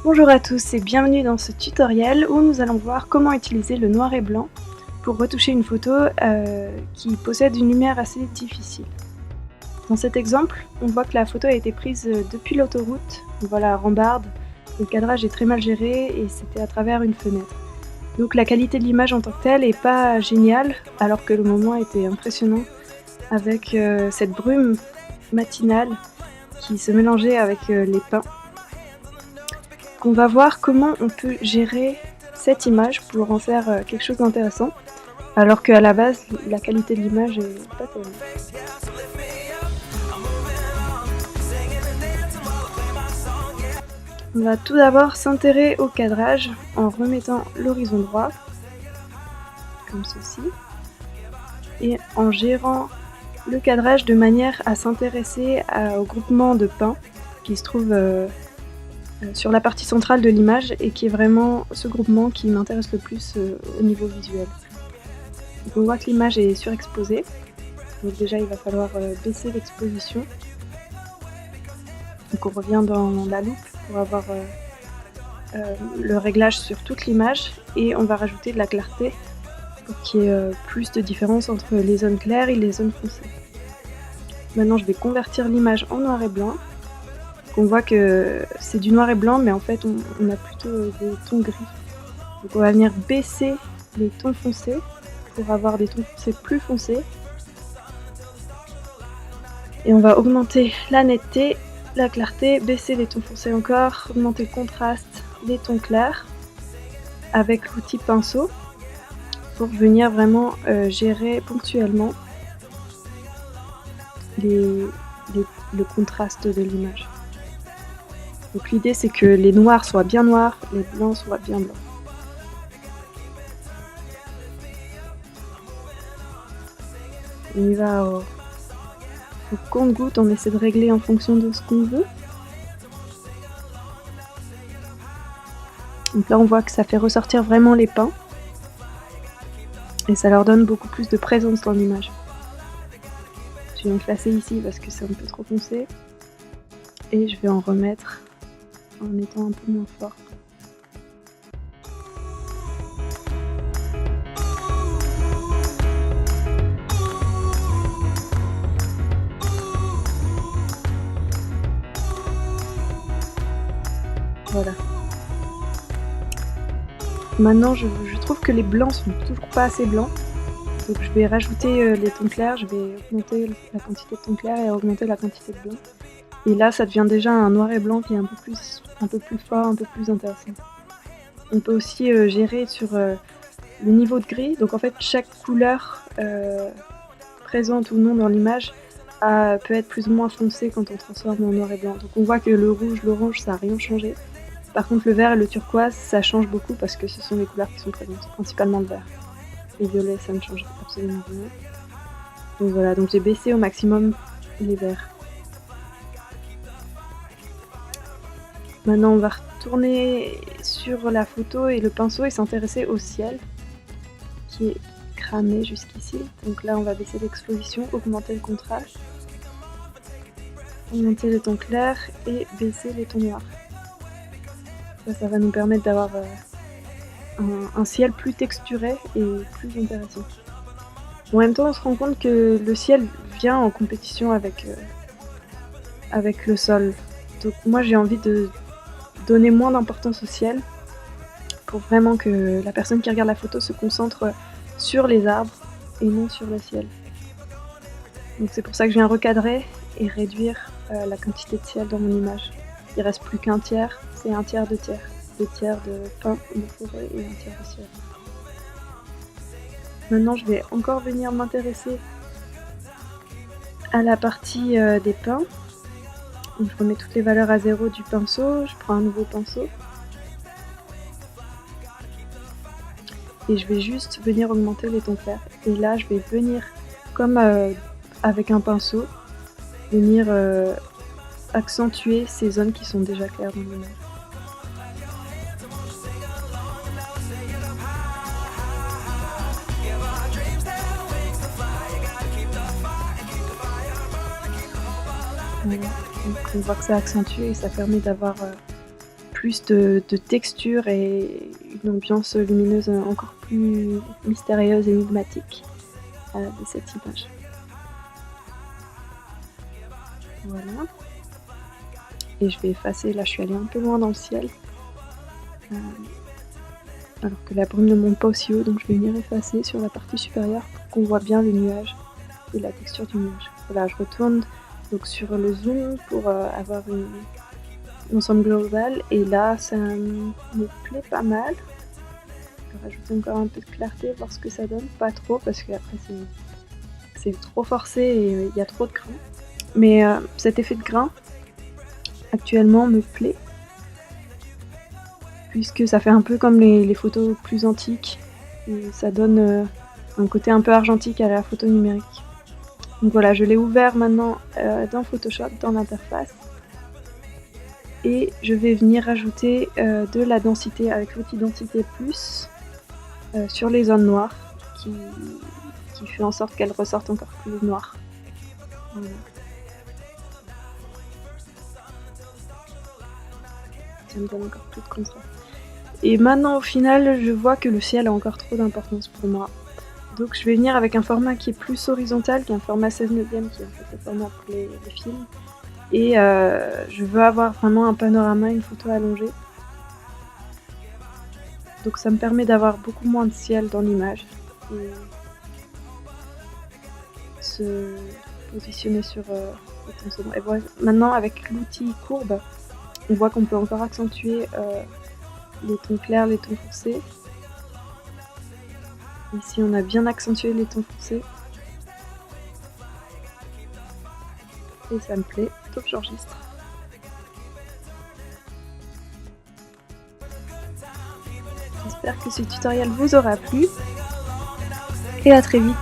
Bonjour à tous et bienvenue dans ce tutoriel où nous allons voir comment utiliser le noir et blanc pour retoucher une photo qui possède une lumière assez difficile. Dans cet exemple, on voit que la photo a été prise depuis l'autoroute, on voit la rambarde, le cadrage est très mal géré et c'était à travers une fenêtre. Donc la qualité de l'image en tant que telle n'est pas géniale, alors que le moment était impressionnant avec cette brume matinale qui se mélangeait avec les pins. On va voir comment on peut gérer cette image pour en faire quelque chose d'intéressant, alors qu'à la base, la qualité de l'image est pas terrible. On va tout d'abord s'intéresser au cadrage en remettant l'horizon droit, comme ceci, et en gérant le cadrage de manière à s'intéresser au groupement de pins qui se trouve sur la partie centrale de l'image et qui est vraiment ce groupement qui m'intéresse le plus au niveau visuel. Donc on voit que l'image est surexposée, donc déjà il va falloir baisser l'exposition. Donc on revient dans la loupe pour avoir le réglage sur toute l'image et on va rajouter de la clarté pour qu'il y ait plus de différence entre les zones claires et les zones foncées. Maintenant je vais convertir l'image en noir et blanc. On voit que c'est du noir et blanc, mais en fait on a plutôt des tons gris. Donc on va venir baisser les tons foncés pour avoir des tons foncés plus foncés. Et on va augmenter la netteté, la clarté, baisser les tons foncés encore, augmenter le contraste, les tons clairs, avec l'outil pinceau, pour venir vraiment gérer ponctuellement le contraste de l'image. Donc l'idée c'est que les noirs soient bien noirs, les blancs soient bien blancs. On y va au compte-gouttes, on essaie de régler en fonction de ce qu'on veut. Donc là on voit que ça fait ressortir vraiment les pins. Et ça leur donne beaucoup plus de présence dans l'image. Je vais me placer ici parce que c'est un peu trop foncé. Et je vais en remettre en étant un peu moins fort. Voilà. Maintenant je trouve que les blancs sont toujours pas assez blancs. Donc je vais rajouter les tons clairs, je vais augmenter la quantité de tons clairs et augmenter la quantité de blanc. Et là ça devient déjà un noir et blanc qui est un peu plus fort, un peu plus intéressant. On peut aussi gérer sur le niveau de gris, donc en fait chaque couleur présente ou non dans l'image peut être plus ou moins foncée quand on transforme en noir et blanc. Donc on voit que le rouge, l'orange ça n'a rien changé. Par contre le vert et le turquoise ça change beaucoup parce que ce sont les couleurs qui sont présentes, principalement le vert. Les violets ça ne change absolument rien. Donc voilà, donc j'ai baissé au maximum les verts. Maintenant on va retourner sur la photo et le pinceau et s'intéresser au ciel qui est cramé jusqu'ici. Donc là on va baisser l'exposition, augmenter le contraste, augmenter les tons clairs et baisser les tons noirs. Ça va nous permettre d'avoir un ciel plus texturé et plus intéressant. En même temps on se rend compte que le ciel vient en compétition avec le sol. Donc moi j'ai envie de donner moins d'importance au ciel pour vraiment que la personne qui regarde la photo se concentre sur les arbres et non sur le ciel. Donc c'est pour ça que je viens recadrer et réduire la quantité de ciel dans mon image. Il reste plus qu'un tiers, c'est un tiers, 2 tiers. 2 tiers de pins de forêt et un tiers de ciel. Maintenant je vais encore venir m'intéresser à la partie des pins. Donc, je remets toutes les valeurs à 0 du pinceau, je prends un nouveau pinceau. Et je vais juste venir augmenter les tons clairs. Et là je vais venir, comme avec un pinceau, venir accentuer ces zones qui sont déjà claires dans l'image. Voilà. Donc on voit que ça accentue et ça permet d'avoir plus de texture et une ambiance lumineuse encore plus mystérieuse et énigmatique de cette image. Voilà. Et je vais effacer, là je suis allée un peu loin dans le ciel, alors que la brume ne monte pas aussi haut, donc je vais venir effacer sur la partie supérieure pour qu'on voit bien le nuage et la texture du nuage. Voilà, je retourne donc sur le zoom pour avoir un ensemble global, et là ça me plaît pas mal. Je vais rajouter encore un peu de clarté, voir ce que ça donne, pas trop parce qu'après c'est trop forcé et il y a trop de grains. Mais cet effet de grain actuellement me plaît, puisque ça fait un peu comme les photos plus antiques, et ça donne un côté un peu argentique à la photo numérique. Donc voilà, je l'ai ouvert maintenant dans Photoshop, dans l'interface, et je vais venir rajouter de la densité avec l'outil densité plus sur les zones noires, qui fait en sorte qu'elles ressortent encore plus noires. Voilà. Ça me donne encore plus de contraste. Et maintenant au final, je vois que le ciel a encore trop d'importance pour moi. Donc je vais venir avec un format qui est plus horizontal, qui est un format 16 neuvième, qui est en fait le format pour les films. Et je veux avoir vraiment un panorama, une photo allongée. Donc ça me permet d'avoir beaucoup moins de ciel dans l'image. Et se positionner sur et voilà. Maintenant avec l'outil courbe, on voit qu'on peut encore accentuer les tons clairs, les tons foncés. Ici on a bien accentué les tons foncés. Et ça me plaît, donc j'enregistre. J'espère que ce tutoriel vous aura plu. Et à très vite.